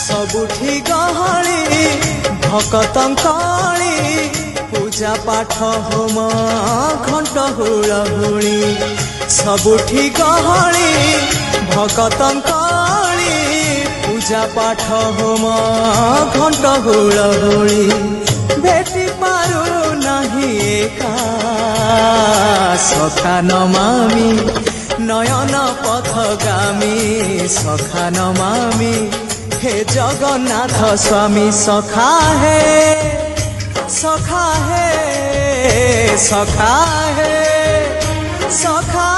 सबुठी गहली भकतंकली पूजा पाठ होम घंट हुलहुली सबुठी गहली भकतंकली पूजा पाठ होम घंट हुलहुली भेटी पारु नहीं एका सखा नमामि नयन पथगामी सखा नमामि हे जगन्नाथ स्वामी सखा है सखा है सखा है सखा